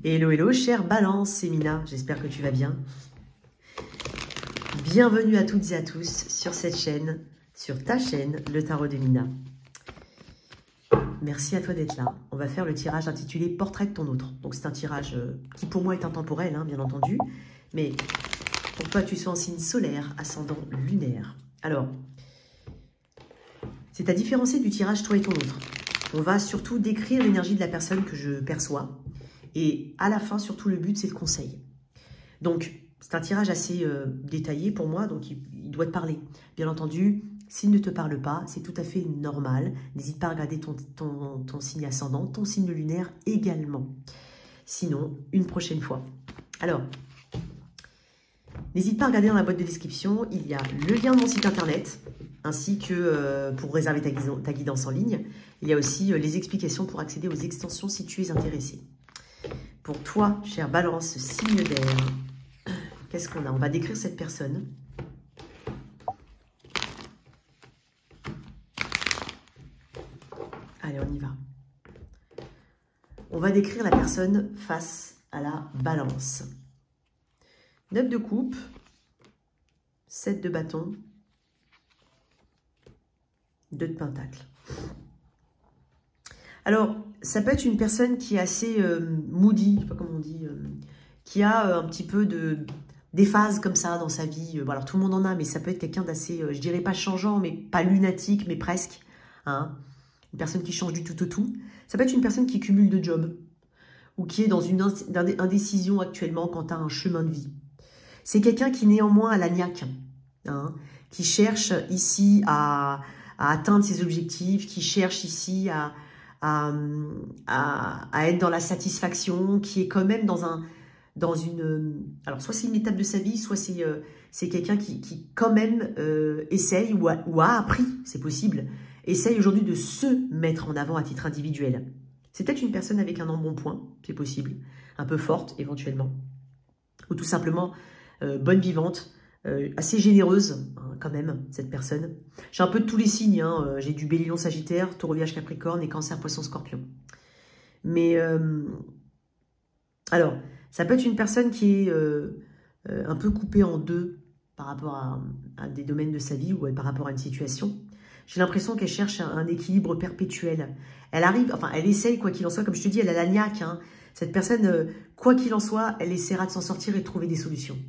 Hello, hello, chère Balance, c'est Mina, j'espère que tu vas bien. Bienvenue à toutes et à tous sur cette chaîne, sur ta chaîne, le tarot de Mina. Merci à toi d'être là. On va faire le tirage intitulé Portrait de ton autre. Donc c'est un tirage qui pour moi est intemporel, hein, bien entendu. Mais pour toi, tu sois en signe solaire, ascendant lunaire. Alors, c'est à différencier du tirage toi et ton autre. On va surtout décrire l'énergie de la personne que je perçois. Et à la fin, surtout, le but, c'est le conseil. Donc, c'est un tirage assez détaillé pour moi, donc il doit te parler. Bien entendu, s'il ne te parle pas, c'est tout à fait normal. N'hésite pas à regarder ton signe ascendant, ton signe lunaire également. Sinon, une prochaine fois. Alors, n'hésite pas à regarder dans la boîte de description, il y a le lien de mon site internet, ainsi que pour réserver ta guidance en ligne. Il y a aussi les explications pour accéder aux extensions si tu es intéressé. Pour toi, chère Balance, signe d'air, qu'est-ce qu'on a? On va décrire cette personne. Allez, on y va. On va décrire la personne face à la Balance. 9 de coupe, 7 de bâton, 2 de pentacle. Alors, ça peut être une personne qui est assez moody, je ne sais pas comment on dit, qui a un petit peu des phases comme ça dans sa vie. Bon, alors, tout le monde en a, mais ça peut être quelqu'un d'assez, je dirais pas changeant, mais pas lunatique, mais presque. Hein. Une personne qui change du tout au tout. Ça peut être une personne qui cumule de jobs ou qui est dans une indécision actuellement quant à un chemin de vie. C'est quelqu'un qui néanmoins a la niaque, hein, qui cherche ici à atteindre ses objectifs, qui cherche ici à être dans la satisfaction, qui est quand même dans une... Alors, soit c'est une étape de sa vie, soit c'est quelqu'un qui quand même essaye ou a appris, c'est possible, essaye aujourd'hui de se mettre en avant à titre individuel. C'est peut-être une personne avec un embonpoint, c'est possible, un peu forte éventuellement, ou tout simplement bonne vivante, assez généreuse hein, quand même, cette personne. J'ai un peu de tous les signes, hein, j'ai du Bélier, Sagittaire, Taureau, Vierge, Capricorne et Cancer, Poisson, Scorpion. Mais, alors, ça peut être une personne qui est un peu coupée en deux par rapport à des domaines de sa vie ou par rapport à une situation. J'ai l'impression qu'elle cherche un équilibre perpétuel. Elle arrive, enfin, elle essaye, quoi qu'il en soit, comme je te dis, elle a la niaque. Hein. Cette personne, quoi qu'il en soit, elle essaiera de s'en sortir et de trouver des solutions.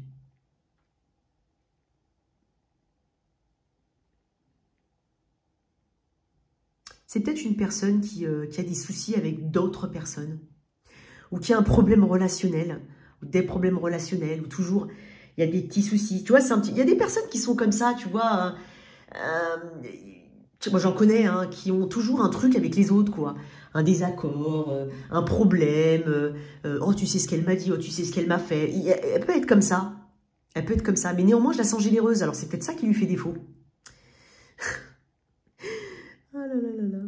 C'est peut-être une personne qui a des soucis avec d'autres personnes, ou qui a un problème relationnel, ou des problèmes relationnels, ou toujours il y a des petits soucis. Tu vois, il y a des personnes qui sont comme ça, tu vois. Moi, j'en connais, hein, qui ont toujours un truc avec les autres, quoi. Un désaccord, un problème. Oh, tu sais ce qu'elle m'a dit, oh, tu sais ce qu'elle m'a fait. Elle peut être comme ça. Elle peut être comme ça. Mais néanmoins, je la sens généreuse. Alors, c'est peut-être ça qui lui fait défaut. Oh là là là là.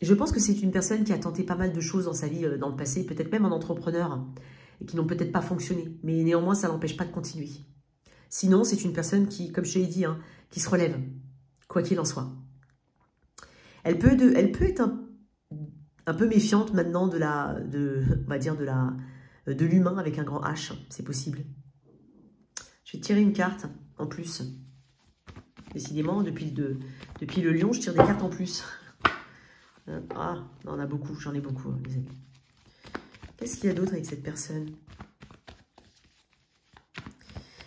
Je pense que c'est une personne qui a tenté pas mal de choses dans sa vie, dans le passé, peut-être même en entrepreneur, et qui n'ont peut-être pas fonctionné. Mais néanmoins, ça n'empêche pas de continuer. Sinon, c'est une personne qui, comme je te l'ai dit, hein, qui se relève, quoi qu'il en soit. Elle peut être un peu méfiante maintenant on va dire de l'humain avec un grand H, c'est possible. Je vais tirer une carte en plus. Décidément, depuis le lion, je tire des cartes en plus. Ah, on en a beaucoup, j'en ai beaucoup, hein, les amis. Qu'est-ce qu'il y a d'autre avec cette personne?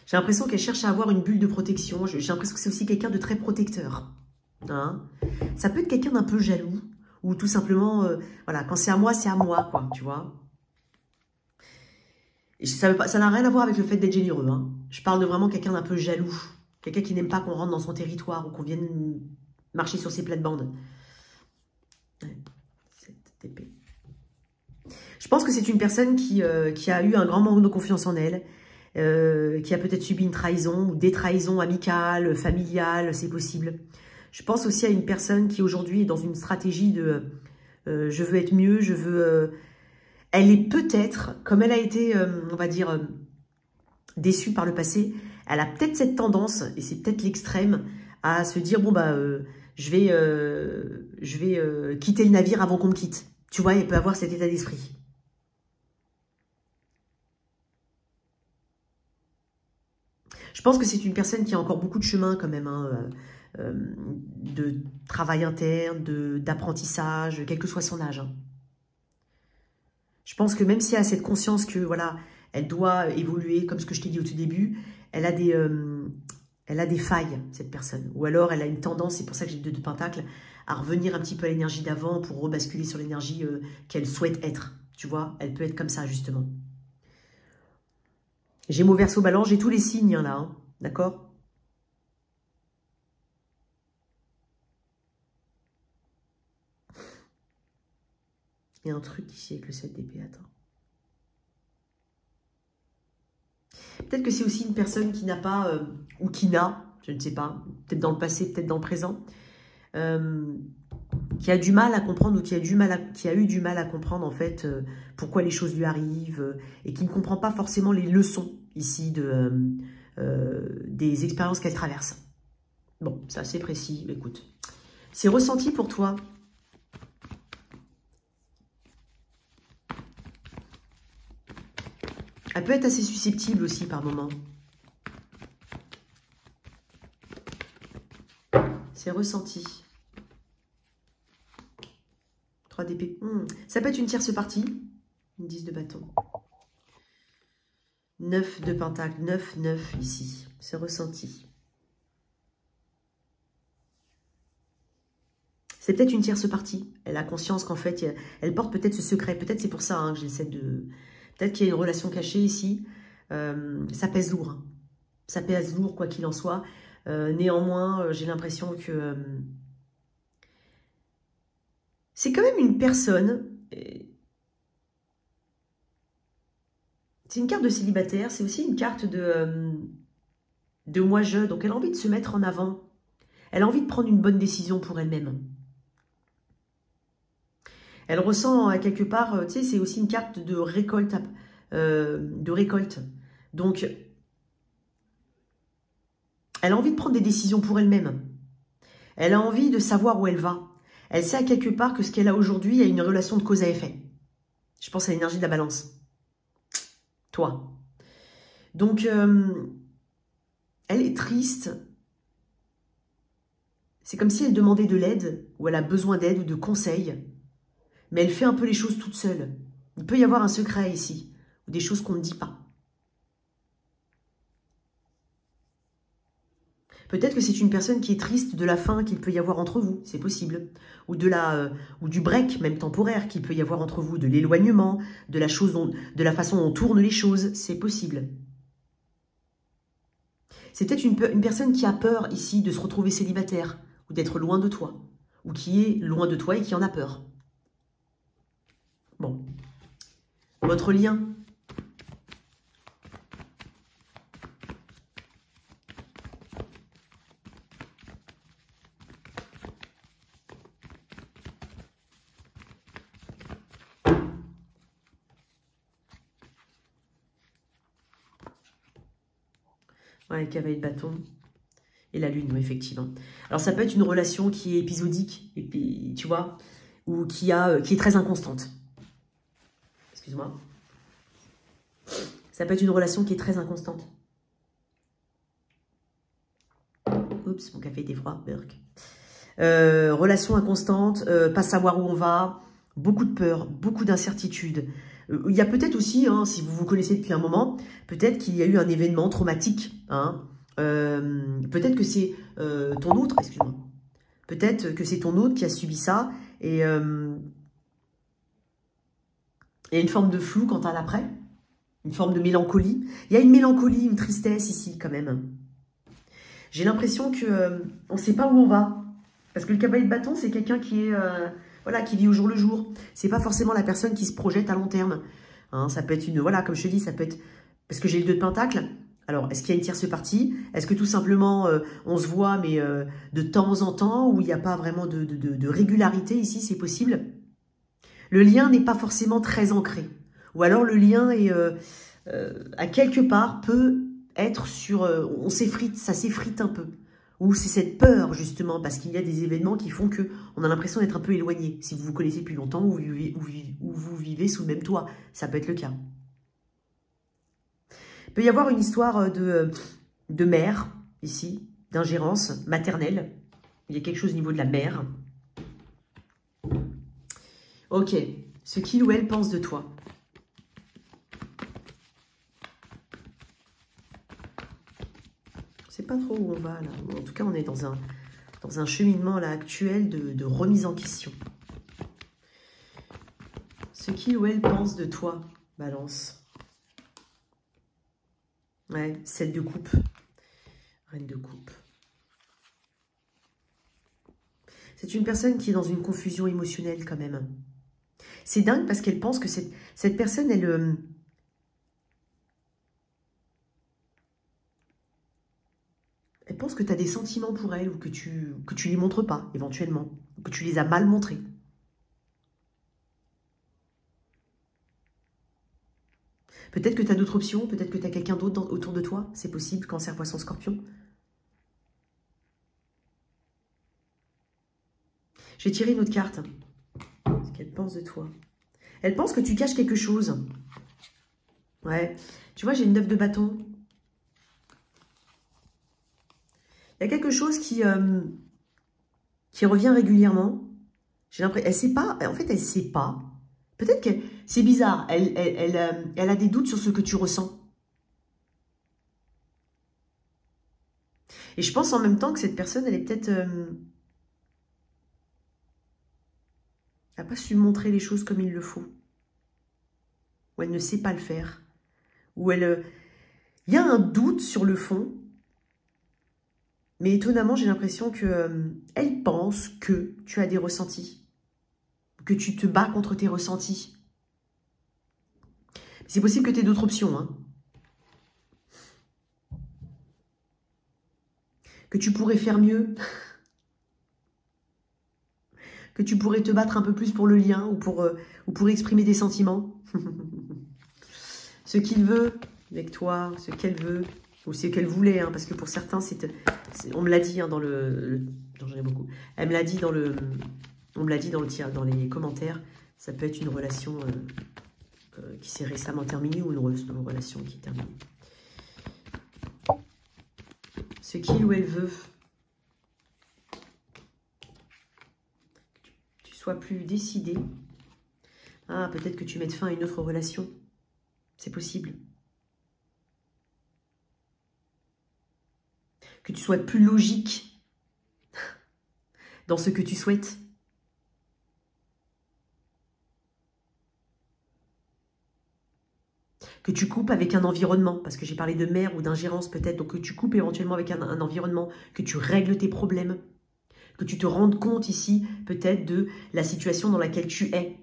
J'ai l'impression qu'elle cherche à avoir une bulle de protection. J'ai l'impression que c'est aussi quelqu'un de très protecteur. Hein, ça peut être quelqu'un d'un peu jaloux. Ou tout simplement, voilà, quand c'est à moi, quoi, tu vois. Et ça n'a rien à voir avec le fait d'être généreux. Hein. Je parle de vraiment quelqu'un d'un peu jaloux. Quelqu'un qui n'aime pas qu'on rentre dans son territoire ou qu'on vienne marcher sur ses plates-bandes. Ouais, cette épée. Je pense que c'est une personne qui a eu un grand manque de confiance en elle, qui a peut-être subi une trahison ou des trahisons amicales, familiales, c'est possible. Je pense aussi à une personne qui aujourd'hui est dans une stratégie de je veux être mieux, je veux... elle est peut-être, comme elle a été, on va dire, déçue par le passé, elle a peut-être cette tendance, et c'est peut-être l'extrême, à se dire, bon, bah, je vais quitter le navire avant qu'on me quitte. Tu vois, elle peut avoir cet état d'esprit. Je pense que c'est une personne qui a encore beaucoup de chemin quand même, hein, de travail interne, d'apprentissage, quel que soit son âge. Hein. Je pense que même si elle a cette conscience que voilà, elle doit évoluer, comme ce que je t'ai dit au tout début, elle a des failles, cette personne. Ou alors elle a une tendance, c'est pour ça que j'ai le 2 de Pentacle, à revenir un petit peu à l'énergie d'avant pour rebasculer sur l'énergie qu'elle souhaite être. Tu vois, elle peut être comme ça, justement. Gémeaux, Verseau, Balance, j'ai tous les signes, hein, là. Hein, d'accord? Il y a un truc ici avec le 7 d'épée, attends. Peut-être que c'est aussi une personne qui n'a pas, ou qui n'a, je ne sais pas, peut-être dans le passé, peut-être dans le présent, qui a du mal à comprendre ou qui a eu du mal à comprendre en fait pourquoi les choses lui arrivent et qui ne comprend pas forcément les leçons ici des expériences qu'elle traverse. Bon, c'est assez précis, écoute. C'est ressenti pour toi. Elle peut être assez susceptible aussi par moment. C'est ressenti. 3 d'épée. Ça peut être une tierce partie. 10 de bâton. 9 de pentacle. 9, 9 ici. C'est ressenti. C'est peut-être une tierce partie. Elle a conscience qu'en fait, elle porte peut-être ce secret. Peut-être c'est pour ça hein, que j'essaie de... Peut-être qu'il y a une relation cachée ici. Ça pèse lourd. Hein. Ça pèse lourd, quoi qu'il en soit. Néanmoins, j'ai l'impression que... c'est quand même une personne... C'est une carte de célibataire. C'est aussi une carte de moi-je. Donc, elle a envie de se mettre en avant. Elle a envie de prendre une bonne décision pour elle-même. Elle ressent à quelque part, tu sais, c'est aussi une carte de récolte. Donc, elle a envie de prendre des décisions pour elle-même. Elle a envie de savoir où elle va. Elle sait à quelque part que ce qu'elle a aujourd'hui a une relation de cause à effet. Je pense à l'énergie de la balance. Toi. Donc, elle est triste. C'est comme si elle demandait de l'aide, ou elle a besoin d'aide ou de conseils. Mais elle fait un peu les choses toute seule. Il peut y avoir un secret ici, ou des choses qu'on ne dit pas. Peut-être que c'est une personne qui est triste de la fin qu'il peut y avoir entre vous, c'est possible. Ou du break, même temporaire, qu'il peut y avoir entre vous, de l'éloignement, de la façon dont on tourne les choses, c'est possible. C'est peut-être une personne qui a peur ici de se retrouver célibataire, ou d'être loin de toi, ou qui est loin de toi et qui en a peur. Bon. Votre lien. Ouais, cavalier de bâton. Et la lune, oui, effectivement. Alors, ça peut être une relation qui est épisodique, et puis, tu vois, ou qui est très inconstante. Excuse-moi. Ça peut être une relation qui est très inconstante. Oups, mon café était froid. Relation inconstante, pas savoir où on va, beaucoup de peur, beaucoup d'incertitude. Il y a peut-être aussi, hein, si vous vous connaissez depuis un moment, peut-être qu'il y a eu un événement traumatique. Hein, peut-être que c'est ton autre, excuse-moi. Peut-être que c'est ton autre qui a subi ça et il y a une forme de flou quant à l'après, une forme de mélancolie. Il y a une mélancolie, une tristesse ici quand même. J'ai l'impression que on ne sait pas où on va. Parce que le cavalier de bâton, c'est quelqu'un qui est voilà, qui vit au jour le jour. C'est pas forcément la personne qui se projette à long terme. Hein, ça peut être une, voilà, comme je te dis, ça peut être, parce que j'ai le 2 de pentacle. Alors, est-ce qu'il y a une tierce partie? Est-ce que tout simplement, on se voit, mais de temps en temps, où il n'y a pas vraiment de régularité ici, c'est possible? Le lien n'est pas forcément très ancré. Ou alors, le lien est, à quelque part, peut être sur... on s'effrite, ça s'effrite un peu. Ou c'est cette peur, justement, parce qu'il y a des événements qui font qu'on a l'impression d'être un peu éloigné. Si vous vous connaissez depuis longtemps ou vous vivez sous le même toit, ça peut être le cas. Il peut y avoir une histoire de mère, ici, d'ingérence maternelle. Il y a quelque chose au niveau de la mère. Ok, ce qu'il ou elle pense de toi. C'est pas trop où on va là. En tout cas, on est dans un cheminement là actuel de remise en question. Ce qu'il ou elle pense de toi, Balance. Ouais, 7 de coupe. Reine de coupe. C'est une personne qui est dans une confusion émotionnelle quand même. C'est dingue parce qu'elle pense que cette personne, elle pense que tu as des sentiments pour elle ou que tu les montres pas, éventuellement. Que tu les as mal montrés. Peut-être que tu as d'autres options, peut-être que tu as quelqu'un d'autre autour de toi. C'est possible, Cancer, Poisson, Scorpion. J'ai tiré une autre carte. Ce qu'elle pense de toi. Elle pense que tu caches quelque chose. Ouais. Tu vois, j'ai une 9 de bâton. Il y a quelque chose qui revient régulièrement. J'ai l'impression... Elle sait pas. En fait, elle sait pas. Peut-être que... C'est bizarre. Elle a des doutes sur ce que tu ressens. Et je pense en même temps que cette personne, elle est peut-être... elle n'a pas su montrer les choses comme il le faut. Ou elle ne sait pas le faire. Ou elle... Il y a un doute sur le fond. Mais étonnamment, j'ai l'impression que elle pense que tu as des ressentis. Que tu te bats contre tes ressentis. C'est possible que tu aies d'autres options. Hein. Que tu pourrais faire mieux. Que tu pourrais te battre un peu plus pour le lien ou pour exprimer des sentiments. Ce qu'il veut avec toi, ce qu'elle veut, ou ce qu'elle voulait, hein, parce que pour certains, on me l'a dit hein, dans j'en ai beaucoup. Elle me l'a dit on me l'a dit dans les commentaires. Ça peut être une relation qui s'est récemment terminée ou une relation qui est terminée. Ce qu'il ou elle veut. Sois plus décidé. Ah, peut-être que tu mettes fin à une autre relation. C'est possible. Que tu sois plus logique dans ce que tu souhaites. Que tu coupes avec un environnement, parce que j'ai parlé de mère ou d'ingérence peut-être, donc que tu coupes éventuellement avec un environnement, que tu règles tes problèmes. Que tu te rendes compte ici, peut-être, de la situation dans laquelle tu es.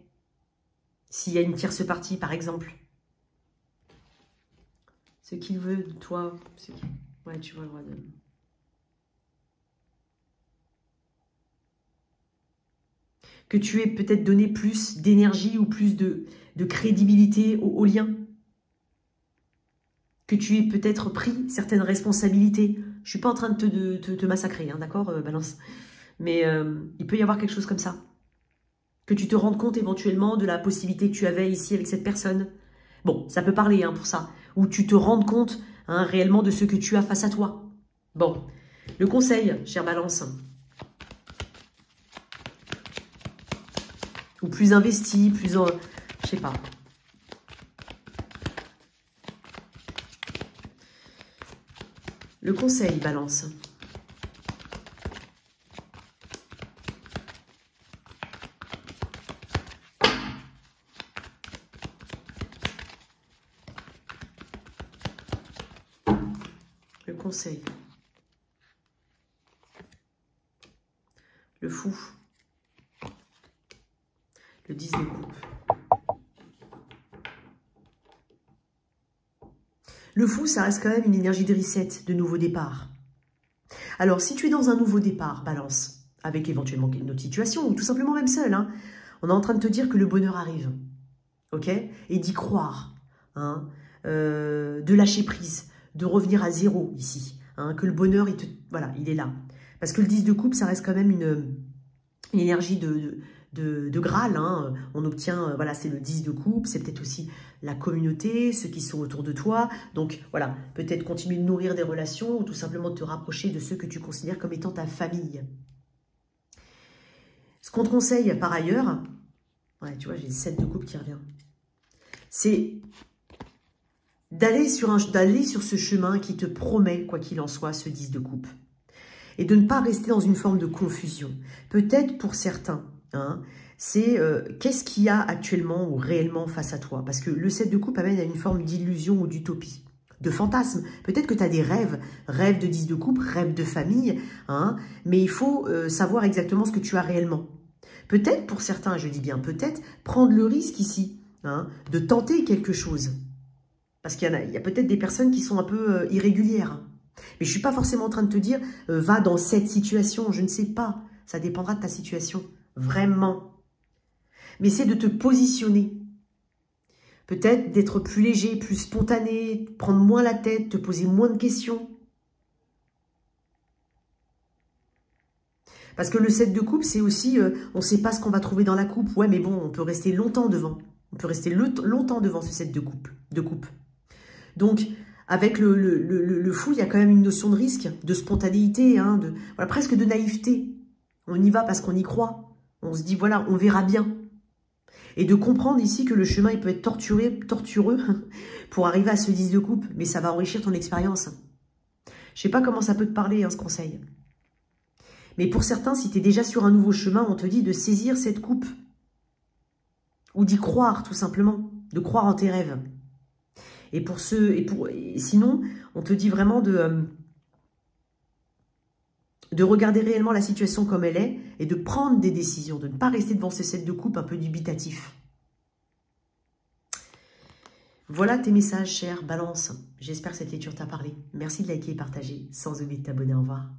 S'il y a une tierce partie, par exemple. Ce qu'il veut de toi. Ouais, tu vois le roi de... Que tu aies peut-être donné plus d'énergie ou plus de crédibilité au lien. Que tu aies peut-être pris certaines responsabilités. Je ne suis pas en train de te massacrer, hein, d'accord, Balance? Mais il peut y avoir quelque chose comme ça. Que tu te rendes compte éventuellement de la possibilité que tu avais ici avec cette personne. Bon, ça peut parler hein, pour ça. Ou tu te rendes compte hein, réellement de ce que tu as face à toi. Bon, le conseil, chère Balance. Ou plus investi, plus... je sais pas. Le conseil, Balance. Le conseil. Le fou. Le 10 de coupe. Le fou, ça reste quand même une énergie de reset, de nouveau départ. Alors, si tu es dans un nouveau départ, Balance, avec éventuellement une autre situation, ou tout simplement même seul, hein, on est en train de te dire que le bonheur arrive. Ok? Et d'y croire. Hein, de lâcher prise, de revenir à zéro ici. hein, que le bonheur, voilà, il est là. Parce que le 10 de coupe, ça reste quand même une énergie de Graal, hein. On obtient, voilà, c'est le 10 de coupe, c'est peut-être aussi la communauté, ceux qui sont autour de toi. Donc voilà, peut-être continuer de nourrir des relations ou tout simplement de te rapprocher de ceux que tu considères comme étant ta famille. Ce qu'on te conseille par ailleurs, ouais, tu vois, j'ai le 7 de coupe qui revient, c'est d'aller sur ce chemin qui te promet, quoi qu'il en soit, ce 10 de coupe. Et de ne pas rester dans une forme de confusion. Peut-être pour certains, hein, c'est qu'est-ce qu'il y a actuellement ou réellement face à toi. Parce que le 7 de coupe amène à une forme d'illusion ou d'utopie, de fantasme. Peut-être que tu as des rêves, rêves de 10 de coupe, rêves de famille, hein, mais il faut savoir exactement ce que tu as réellement. Peut-être pour certains, je dis bien peut-être, prendre le risque ici, hein, de tenter quelque chose. Parce qu'il y a peut-être des personnes qui sont un peu irrégulières. Hein. Mais je ne suis pas forcément en train de te dire, va dans cette situation, je ne sais pas. Ça dépendra de ta situation, vraiment. Mais c'est de te positionner. Peut-être d'être plus léger, plus spontané, prendre moins la tête, te poser moins de questions. Parce que le 7 de coupe, c'est aussi, on ne sait pas ce qu'on va trouver dans la coupe. Ouais, mais bon, on peut rester longtemps devant. On peut rester longtemps devant ce 7 de coupe. Donc, avec le fou, il y a quand même une notion de risque, de spontanéité, hein, voilà, presque de naïveté. On y va parce qu'on y croit. On se dit, voilà, on verra bien. Et de comprendre ici que le chemin, il peut être tortureux pour arriver à ce 10 de coupe, mais ça va enrichir ton expérience. Je ne sais pas comment ça peut te parler, hein, ce conseil. Mais pour certains, si tu es déjà sur un nouveau chemin, on te dit de saisir cette coupe. Ou d'y croire, tout simplement. De croire en tes rêves. Et sinon, on te dit vraiment de regarder réellement la situation comme elle est et de prendre des décisions, de ne pas rester devant ces 7 de coupe un peu dubitatif. Voilà tes messages, chère Balance. J'espère que cette lecture t'a parlé. Merci de liker et partager, sans oublier de t'abonner. Au revoir.